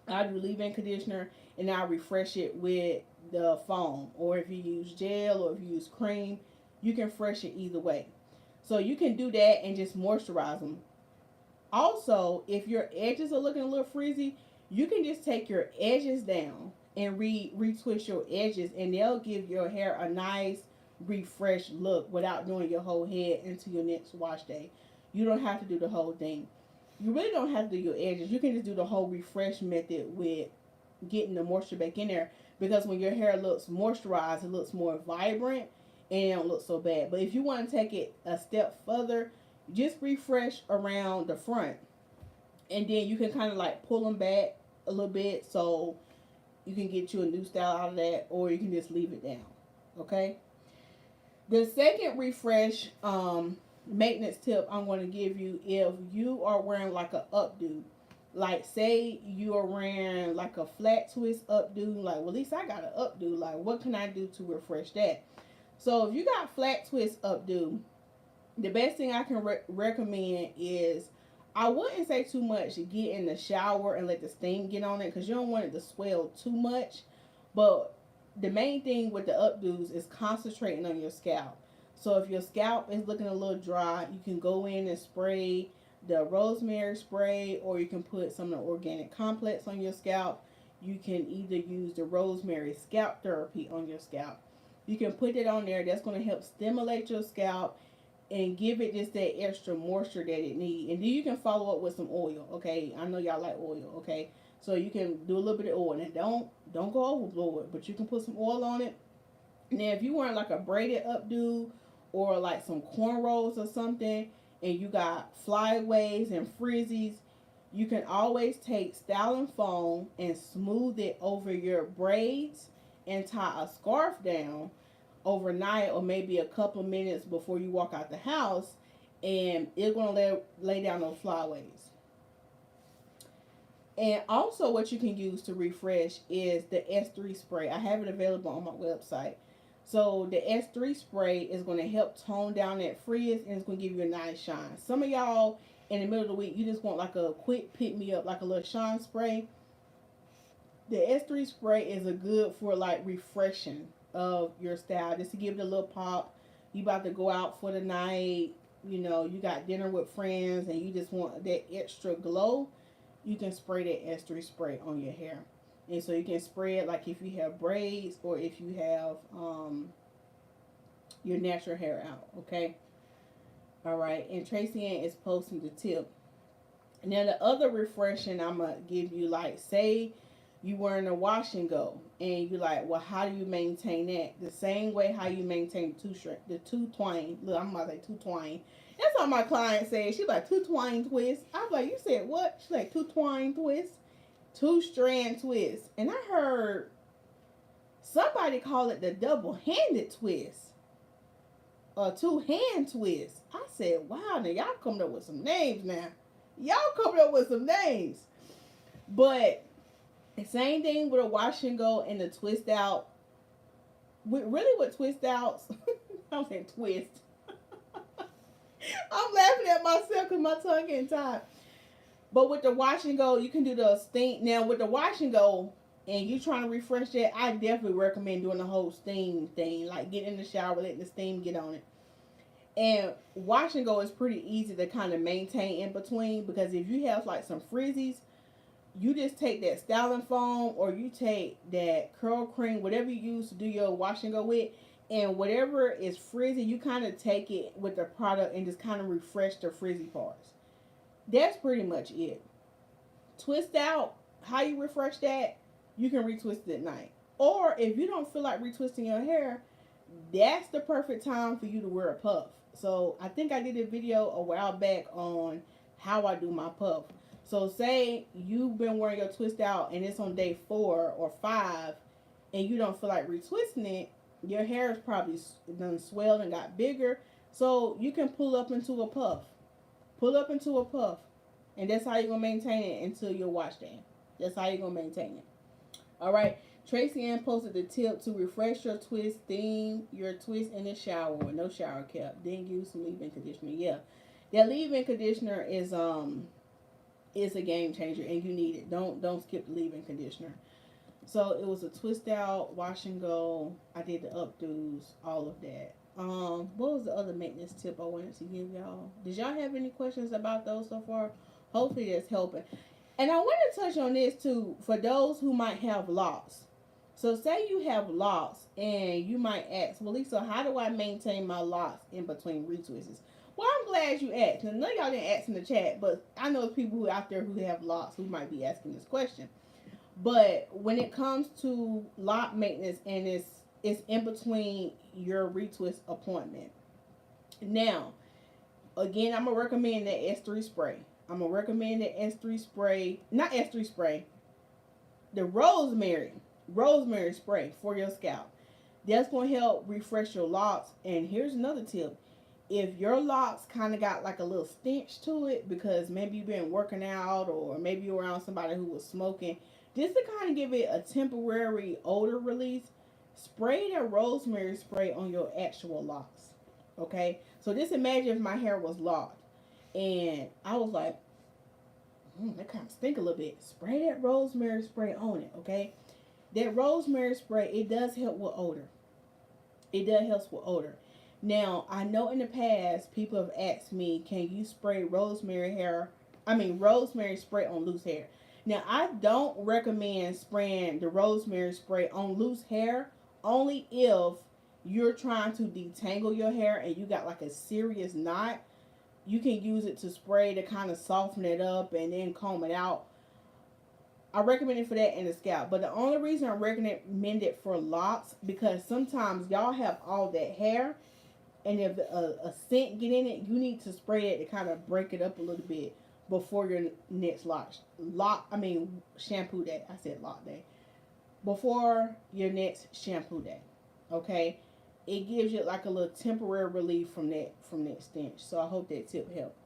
I do leave-in conditioner and I refresh it with the foam. Or if you use gel or if you use cream, you can fresh it either way. So you can do that and just moisturize them. Also, if your edges are looking a little frizzy, you can just take your edges down and retwist your edges, and they'll give your hair a nice refreshed look without doing your whole head into your next wash day. You don't have to do the whole thing. You really don't have to do your edges. You can just do the whole refresh method with getting the moisture back in there, because when your hair looks moisturized, it looks more vibrant and it don't look so bad. But if you want to take it a step further, just refresh around the front, and then you can kind of like pull them back a little bit so you can get you a new style out of that, or you can just leave it down. Okay. The second refresh maintenance tip I'm going to give you, if you are wearing like a updo, like say you are wearing like a flat twist updo, like, well, at least I got an updo, like what can I do to refresh that? So if you got flat twist updo, the best thing I can recommend is, I wouldn't say too much to get in the shower and let the steam get on it, because you don't want it to swell too much. But the main thing with the updos is concentrating on your scalp. So if your scalp is looking a little dry, you can go in and spray the rosemary spray, or you can put some of the organic complex on your scalp. You can either use the rosemary scalp therapy on your scalp. You can put it on there. That's going to help stimulate your scalp and give it just that extra moisture that it needs. And then you can follow up with some oil, okay? I know y'all like oil, okay? So you can do a little bit of oil. And don't go overboard, but you can put some oil on it. Now, if you want like a braided updo or like some cornrows or something, and you got flyaways and frizzies, you can always take styling foam and smooth it over your braids and tie a scarf down overnight, or maybe a couple of minutes before you walk out the house, and it's going to lay down those flyaways. And also what you can use to refresh is the S3 spray. I have it available on my website. So the S3 spray is going to help tone down that frizz, and it's going to give you a nice shine. Some of y'all in the middle of the week, you just want like a quick pick me up, like a little shine spray. The S3 spray is a good for like refreshing of your style, just to give it a little pop. You about to go out for the night, you know, you got dinner with friends and you just want that extra glow, you can spray that S3 spray on your hair. And so you can spray it like if you have braids, or if you have your natural hair out, okay? All right, and Tracy Ann is posting the tip. Now the other refreshing I'm gonna give you, like, say you were in a wash and go, and you like, well, how do you maintain that? The same way how you maintain the two twine. Look, I'm about to say two twine. That's what my client said. She like two twine twist. I'm like, you said what? She's like two twine twist, two strand twist, and I heard somebody call it the double handed twist or two hand twist. I said, wow, now y'all coming up with some names now. Y'all coming up with some names. But the same thing with a wash and go and the twist out. With twist outs, I'm saying twist. I'm laughing at myself because my tongue getting tired. But with the wash and go, you can do the steam. Now with the wash and go, and you trying to refresh that, I definitely recommend doing the whole steam thing. Like get in the shower, letting the steam get on it. And wash and go is pretty easy to kind of maintain in between, because if you have like some frizzies, you just take that styling foam or you take that curl cream, whatever you use to do your wash and go with, and whatever is frizzy, you kind of take it with the product and just kind of refresh the frizzy parts. That's pretty much it. Twist out, how you refresh that, you can retwist it at night. Or if you don't feel like retwisting your hair, that's the perfect time for you to wear a puff. So I think I did a video a while back on how I do my puff. So say you've been wearing your twist out and it's on day 4 or 5 and you don't feel like retwisting it, your hair is probably done swelled and got bigger. So you can pull up into a puff. Pull up into a puff. And that's how you're going to maintain it until your wash day. That's how you're going to maintain it. All right. Tracy Ann posted the tip to refresh your twist, steam your twist in the shower with no shower cap. Then use some leave-in conditioner. Yeah. That leave-in conditioner is a game changer and you need it. Don't skip the leave-in conditioner. So it was a twist out, wash and go. I did the updos, all of that. What was the other maintenance tip I wanted to give y'all? Did y'all have any questions about those so far? Hopefully that's helping. And I want to touch on this too for those who might have locs. So say you have locs and you might ask, well, Lisa, how do I maintain my locs in between retwists? Well, I'm glad you asked. Now, none of y'all didn't ask in the chat, but I know people who out there who have locs who might be asking this question. But when it comes to lock maintenance, and it's in between your retwist appointment. Now, again, I'm going to recommend that S3 spray. I'm going to recommend that S3 spray, not S3 spray, the rosemary spray for your scalp. That's going to help refresh your locks. And here's another tip. If your locks kind of got like a little stench to it because maybe you've been working out or maybe you're around somebody who was smoking, just to kind of give it a temporary odor release, spray that rosemary spray on your actual locks. Okay? So just imagine if my hair was locked and I was like, that kind of stink a little bit. Spray that rosemary spray on it, okay? That rosemary spray, it does help with odor. It does help with odor. Now, I know in the past, people have asked me, can you spray rosemary spray on loose hair? Now, I don't recommend spraying the rosemary spray on loose hair, only if you're trying to detangle your hair and you got like a serious knot. You can use it to spray to kind of soften it up and then comb it out. I recommend it for that in the scalp. But the only reason I recommend it for locks, because sometimes y'all have all that hair, and if a scent get in it, you need to spray it to kind of break it up a little bit before your next shampoo day. I said lock day. Before your next shampoo day. Okay? It gives you like a little temporary relief from that stench. So I hope that tip helped.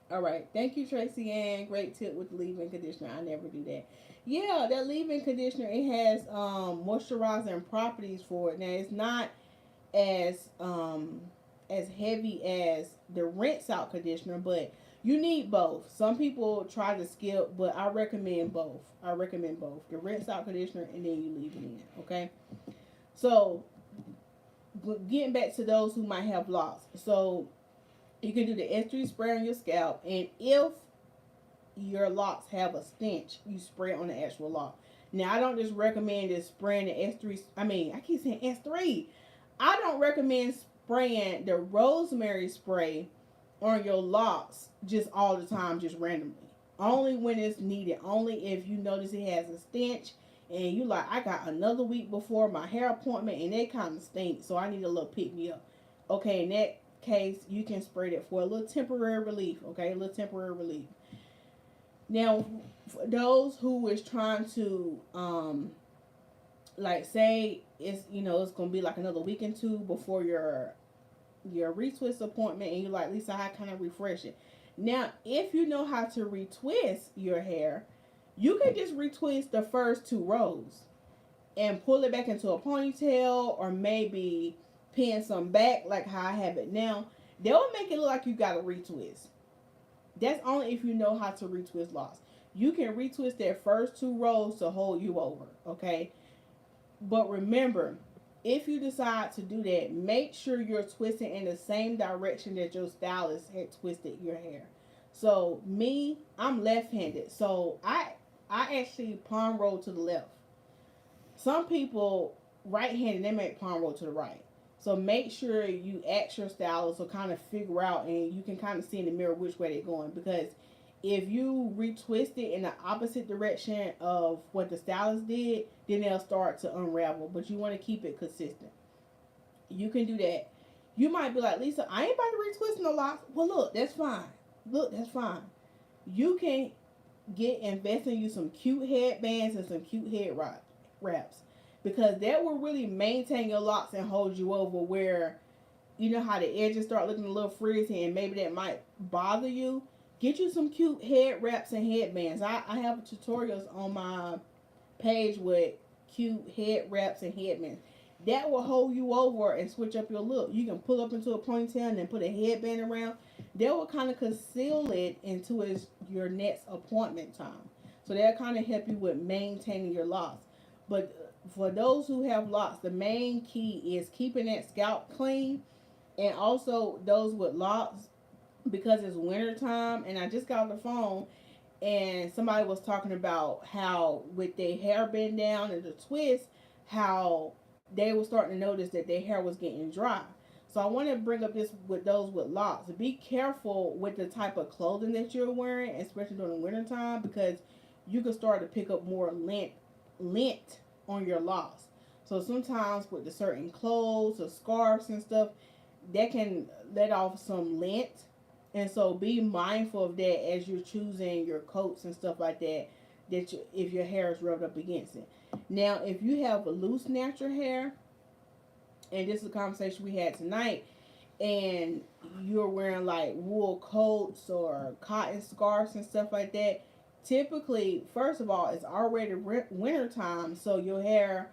All right. Thank you, Tracy Ann. Great tip with the leave-in conditioner. I never do that. Yeah, that leave-in conditioner, it has moisturizing properties for it. Now, it's not as heavy as the rinse out conditioner, but you need both. Some people try to skip, but I recommend both. The rinse out conditioner and then you leave it in. Okay? So, getting back to those who might have locks. So, you can do the S3 spray on your scalp, and if your locks have a stench, you spray it on the actual lock. Now, I don't just recommend just spraying the S3. I keep saying S3. I don't recommend spraying the rosemary spray on your locks just all the time, just randomly. Only when it's needed. Only if you notice it has a stench and you like, I got another week before my hair appointment and they kind of stink, so I need a little pick me up. Okay, in that case, you can spray it for a little temporary relief. Okay, a little temporary relief. Now, for those who is trying to like say it's it's gonna be like another week and two before your retwist appointment, and you're like, Lisa, how can I refresh it? Now, if you know how to retwist your hair, you can just retwist the first two rows and pull it back into a ponytail, or maybe pin some back like how I have it now. They will make it look like you got a retwist. That's only if you know how to retwist locks. You can retwist that first two rows to hold you over, okay? But remember, if you decide to do that, make sure you're twisting in the same direction that your stylist had twisted your hair. So me, I'm left-handed, so I actually palm roll to the left. Some people right-handed, they make palm roll to the right. So make sure you ask your stylist or kind of figure out, and you can kind of see in the mirror which way they're going, because if you retwist it in the opposite direction of what the stylist did, then they'll start to unravel. But you want to keep it consistent. You can do that. You might be like, Lisa, I ain't about to retwist no locks. Well, look, that's fine. Look, that's fine. You can invest in you some cute headbands and some cute head wraps, because that will really maintain your locks and hold you over. Where you know how the edges start looking a little frizzy and maybe that might bother you. Get you some cute head wraps and headbands. I have tutorials on my page with cute head wraps and headbands. That will hold you over and switch up your look. You can pull up into a ponytail and then put a headband around. That will kind of conceal it into your next appointment time. So that'll kind of help you with maintaining your locks. But for those who have locks, the main key is keeping that scalp clean. And also those with locks, because it's winter time, and I just got on the phone and somebody was talking about how with their hair bend down and the twist, how they were starting to notice that their hair was getting dry. So I want to bring up this with those with locks. Be careful with the type of clothing that you're wearing, especially during the winter time, because you can start to pick up more lint on your locks. So sometimes with the certain clothes or scarves and stuff, that can let off some lint. And so be mindful of that as you're choosing your coats and stuff like that, if your hair is rubbed up against it. Now, if you have a loose natural hair, and this is a conversation we had tonight, and you're wearing like wool coats or cotton scarves and stuff like that, typically, first of all, it's already winter time, so your hair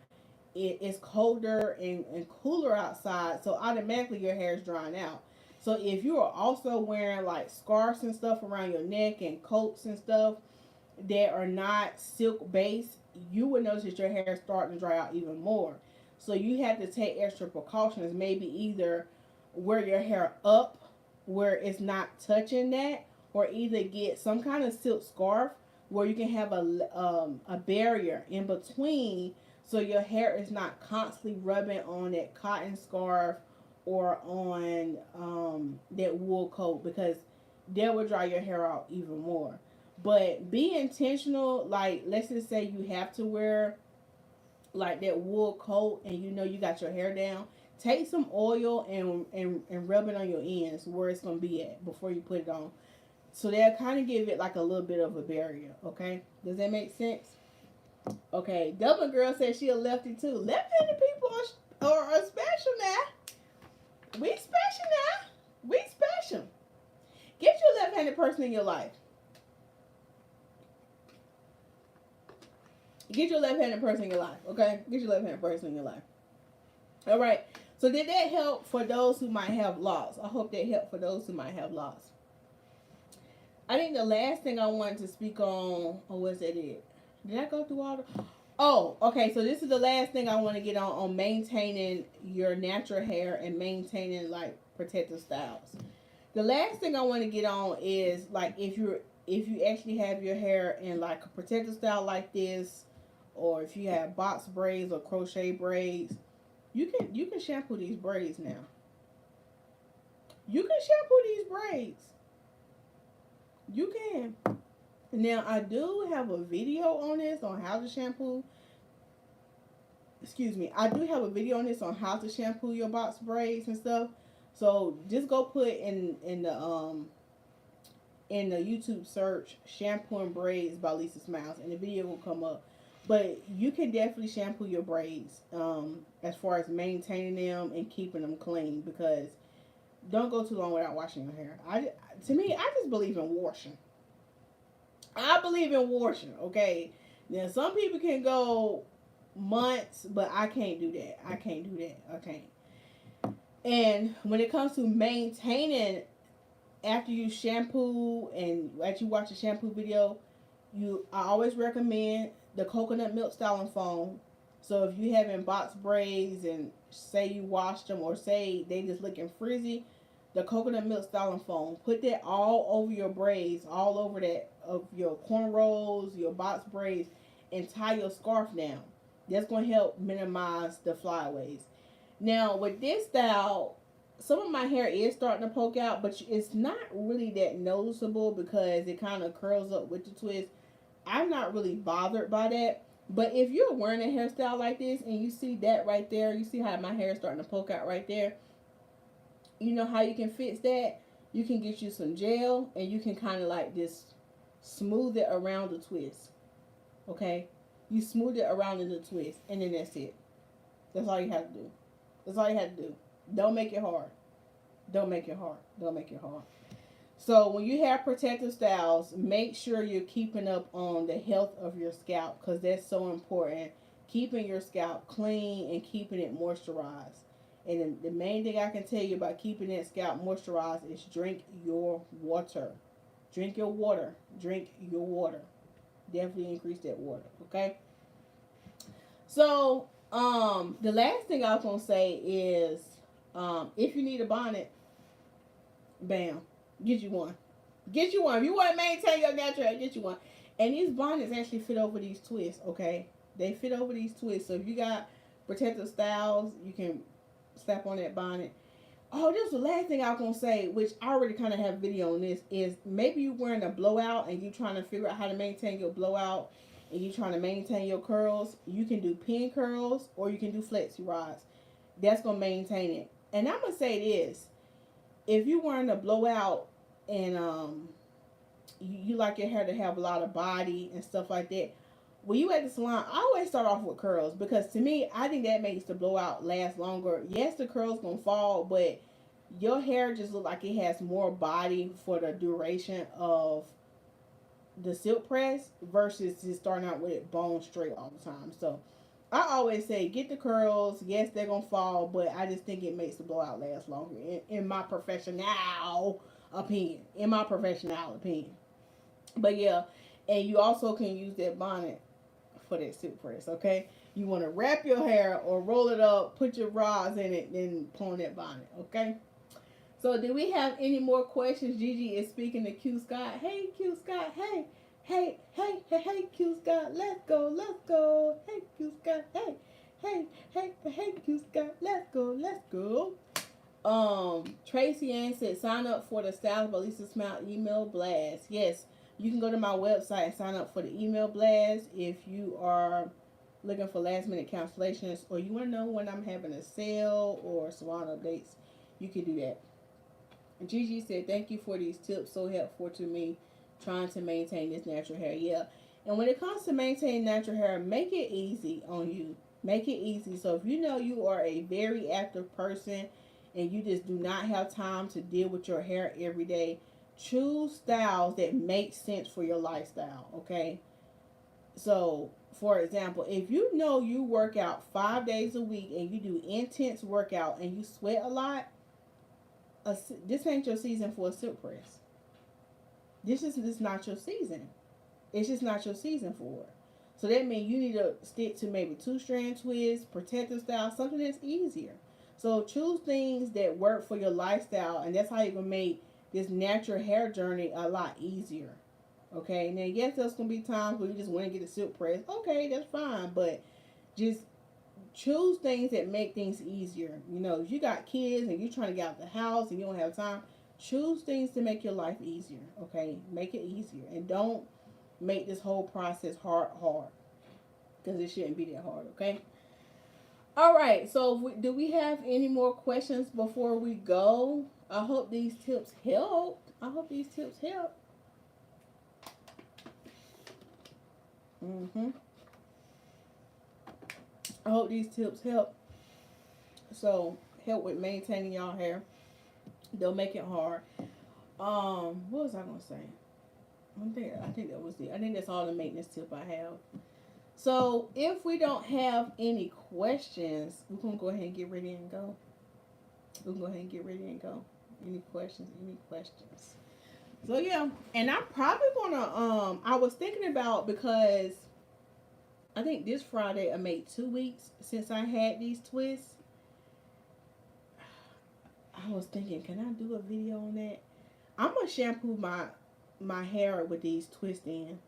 is colder and cooler outside, so automatically your hair is drying out. So if you are also wearing like scarves and stuff around your neck and coats and stuff that are not silk based, you would notice that your hair is starting to dry out even more. So you have to take extra precautions. Maybe either wear your hair up where it's not touching that, or either get some kind of silk scarf where you can have a barrier in between, so your hair is not constantly rubbing on that cotton scarf or on that wool coat, because that will dry your hair out even more. But be intentional. Like, let's just say you have to wear like that wool coat and you know you got your hair down. Take some oil and rub it on your ends where it's going to be at before you put it on. So they'll kind of give it like a little bit of a barrier, okay? Does that make sense? Okay, Dublin Girl says she a lefty too. Left-handed people are special now. We special now. We special. Get you a left-handed person in your life. Get your left-handed person in your life, okay? Get your left-handed person in your life. All right. So did that help for those who might have locks? I hope that helped for those who might have locks. I think the last thing I wanted to speak on, or was that it? Did I go through all the... Oh, okay. So this is the last thing I want to get on maintaining your natural hair and maintaining like protective styles. The last thing I want to get on is like if you actually have your hair in like a protective style like this, or if you have box braids or crochet braids, you can shampoo these braids now. You can shampoo these braids. You can. Now, I do have a video on this on how to shampoo. Excuse me. I do have a video on this on how to shampoo your box braids and stuff. So just go put in the YouTube search shampooing braids by Lisa Smilez, and the video will come up. But you can definitely shampoo your braids as far as maintaining them and keeping them clean, because don't go too long without washing your hair. To me, I just believe in washing. I believe in washing, okay? Now, some people can go months, but I can't do that. I can't do that. I can't. And when it comes to maintaining after you shampoo and after you watch a shampoo video, I always recommend the coconut milk styling foam. So if you having box braids and say you washed them or say they just looking frizzy, the coconut milk styling foam, put that all over your braids, all over that of your cornrows, your box braids, and tie your scarf down. That's going to help minimize the flyaways. Now with this style, some of my hair is starting to poke out, but it's not really that noticeable because it kind of curls up with the twist. I'm not really bothered by that. But if you're wearing a hairstyle like this and you see that right there, you see how my hair is starting to poke out right there, you know how you can fix that? You can get you some gel and you can kind of like just smooth it around the twist. Okay? You smooth it around in the twist, and then that's it. That's all you have to do. That's all you have to do. Don't make it hard. Don't make it hard. Don't make it hard. So when you have protective styles, make sure you're keeping up on the health of your scalp, because that's so important. Keeping your scalp clean and keeping it moisturized. And the main thing I can tell you about keeping that scalp moisturized is drink your water. Drink your water. Drink your water. Definitely increase that water. Okay? So, the last thing I was going to say is, if you need a bonnet, bam, get you one. Get you one. If you want to maintain your natural hair, get you one. And these bonnets actually fit over these twists, okay? They fit over these twists. So if you got protective styles, you can slap on that bonnet. Oh, this is the last thing I was going to say, which I already kind of have a video on this, is maybe you're wearing a blowout and you're trying to figure out how to maintain your blowout and you're trying to maintain your curls. You can do pin curls or you can do flexi rods. That's going to maintain it. And I'm going to say this. If you're wearing a blowout and you like your hair to have a lot of body and stuff like that, when you at the salon, I always start off with curls, because to me, I think that makes the blowout last longer. Yes, the curls gonna fall, but your hair just look like it has more body for the duration of the silk press versus just starting out with it bone straight all the time. So I always say get the curls. Yes, they're gonna fall, but I just think it makes the blowout last longer in my professional opinion. In my professional opinion. But yeah, and you also can use that bonnet for that silk press, okay? You want to wrap your hair or roll it up, put your rods in it, then pull on that bonnet, okay? So, do we have any more questions? Gigi is speaking to Q Scott. Hey, Q Scott. Hey, hey, hey, hey, hey, Q Scott. Let's go, let's go. Hey, Q Scott. Hey, hey, hey, hey, Q Scott. Let's go, let's go. Tracy Ann said, sign up for the Stylist by Lisa Smilez email blast. Yes. You can go to my website and sign up for the email blast if you are looking for last minute cancellations or you want to know when I'm having a sale or salon updates. You can do that. And Gigi said, thank you for these tips. So helpful to me trying to maintain this natural hair. Yeah. And when it comes to maintaining natural hair, make it easy on you. Make it easy. So if you know you are a very active person and you just do not have time to deal with your hair every day, choose styles that make sense for your lifestyle, okay? So, for example, if you know you work out 5 days a week and you do intense workout and you sweat a lot, this ain't your season for a silk press. This is not your season. It's just not your season for it. So that means you need to stick to maybe 2-strand twists, protective style, something that's easier. So choose things that work for your lifestyle, and that's how you can make this natural hair journey a lot easier. Okay, now yes, there's gonna be times where you just want to get a silk press. Okay, that's fine, but just choose things that make things easier. You know, if you got kids and you're trying to get out the house and you don't have time, choose things to make your life easier. Okay, make it easier, and don't make this whole process hard, because it shouldn't be that hard. Okay. All right. So, do we have any more questions before we go? I hope these tips helped. I hope these tips help. I hope these tips help. So, help with maintaining y'all hair. Don't make it hard. What was I gonna say? I think that was it. I think that's all the maintenance tip I have. So, if we don't have any questions, we're gonna go ahead and get ready and go. Any questions? So yeah, and I'm probably gonna I was thinking about, because I think this Friday I made 2 weeks since I had these twists. I was thinking, can I do a video on that? I'm gonna shampoo my hair with these twists in,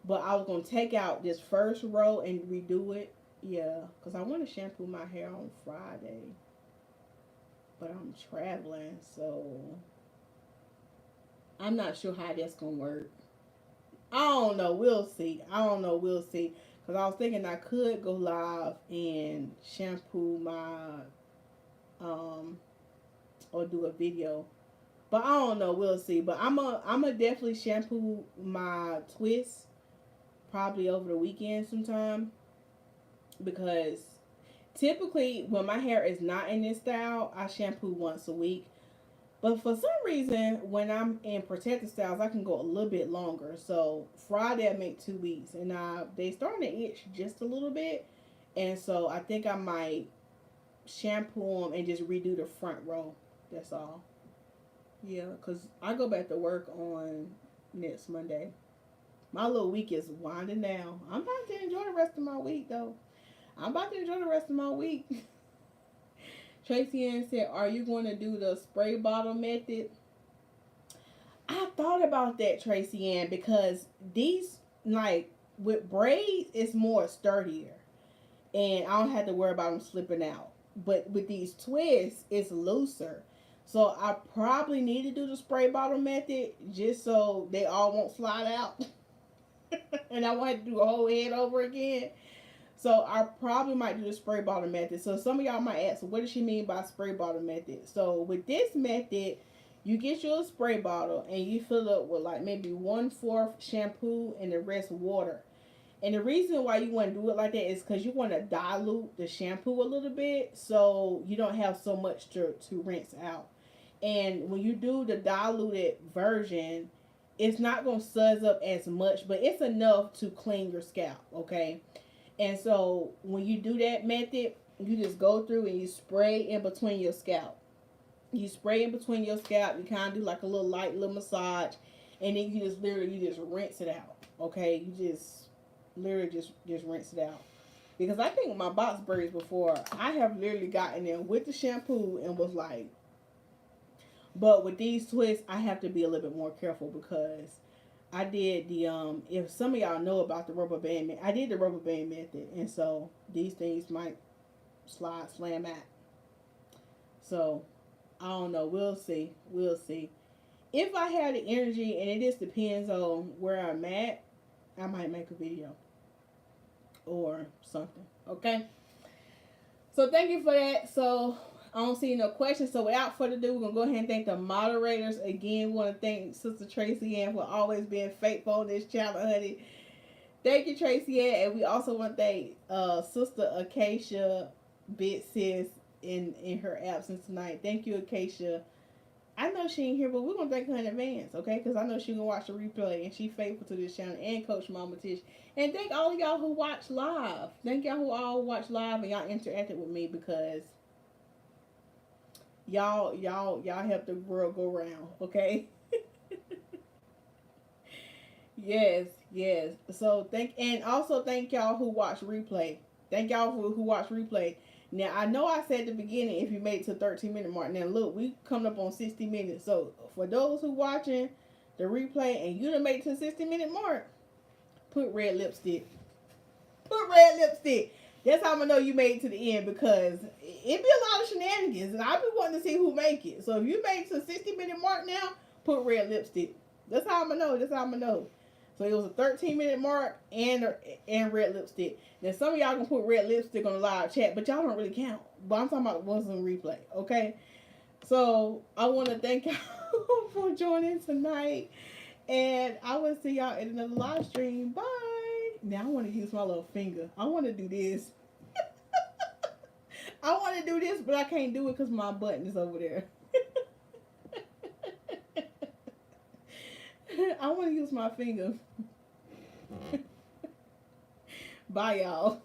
but I was gonna take out this first row and redo it. Yeah, because I want to shampoo my hair on Friday, but I'm traveling, so I'm not sure how that's gonna work. I don't know. We'll see. Because I was thinking I could go live and shampoo my or do a video, but I don't know. We'll see. But I'm a definitely shampoo my twists probably over the weekend sometime, because typically when my hair is not in this style, I shampoo once a week. But for some reason, when I'm in protective styles, I can go a little bit longer. So Friday I make 2 weeks, and they starting to itch just a little bit, and so I think I might shampoo them and just redo the front row. That's all. Yeah, because I go back to work on next Monday. My little week is winding down. I'm about to enjoy the rest of my week, though. Tracy Ann said, are you going to do the spray bottle method? I thought about that, Tracy Ann, because these, like, with braids, it's more sturdier. And I don't have to worry about them slipping out. But with these twists, it's looser. So I probably need to do the spray bottle method just so they all won't slide out. And I won't have to do a whole head over again. So I probably might do the spray bottle method. So some of y'all might ask, what does she mean by spray bottle method? So with this method, you get your spray bottle and you fill it with like maybe 1/4 shampoo and the rest water. And the reason why you want to do it like that is because you want to dilute the shampoo a little bit so you don't have so much to rinse out. And when you do the diluted version, it's not going to suzz up as much, but it's enough to clean your scalp, okay? And so when you do that method, you just go through and you spray in between your scalp. You spray in between your scalp. You kind of do like a little light little massage, and then you just rinse it out, okay? You just literally just rinse it out. Because I think with my box braids before, I have literally gotten in with the shampoo and was like, but with these twists, I have to be a little bit more careful, because I did the, if some of y'all know about the rubber band, I did the rubber band method, and so these things might slam out. So, I don't know, we'll see. If I have the energy, and it just depends on where I'm at, I might make a video or something, okay? So, thank you for that. So, I don't see no questions. So without further ado, we're going to go ahead and thank the moderators. Again, we want to thank Sister Tracy Ann for always being faithful on this channel, honey. Thank you, Tracy Ann. And we also want to thank Sister Acacia, Big Sis, in her absence tonight. Thank you, Acacia. I know she ain't here, but we're going to thank her in advance, okay? Because I know she's going to watch the replay, and she's faithful to this channel, and Coach Mama Tish. And thank all of y'all who watch live. Thank y'all who all watch live and y'all interacted with me, because y'all help the world go round, okay? yes. So thank y'all who watch replay. Thank y'all who watch replay. Now I know I said at the beginning if you made it to 13-minute mark. Now look, we coming up on 60 minutes. So for those who watching the replay and you done made it to the 60-minute mark, put red lipstick. That's how I'm gonna know you made it to the end, because it be a lot of shenanigans, and I be wanting to see who make it. So if you made it to the 60-minute mark now, put red lipstick. That's how I'm gonna know. That's how I'm gonna know. So it was a 13-minute mark and red lipstick. Now some of y'all gonna put red lipstick on the live chat, but y'all don't really count. But I'm talking about ones on replay, okay? So I want to thank y'all for joining tonight, and I will see y'all in another live stream. Bye. Now I want to use my little finger. I want to do this. I want to do this, but I can't do it because my button is over there. I want to use my finger. Bye, y'all.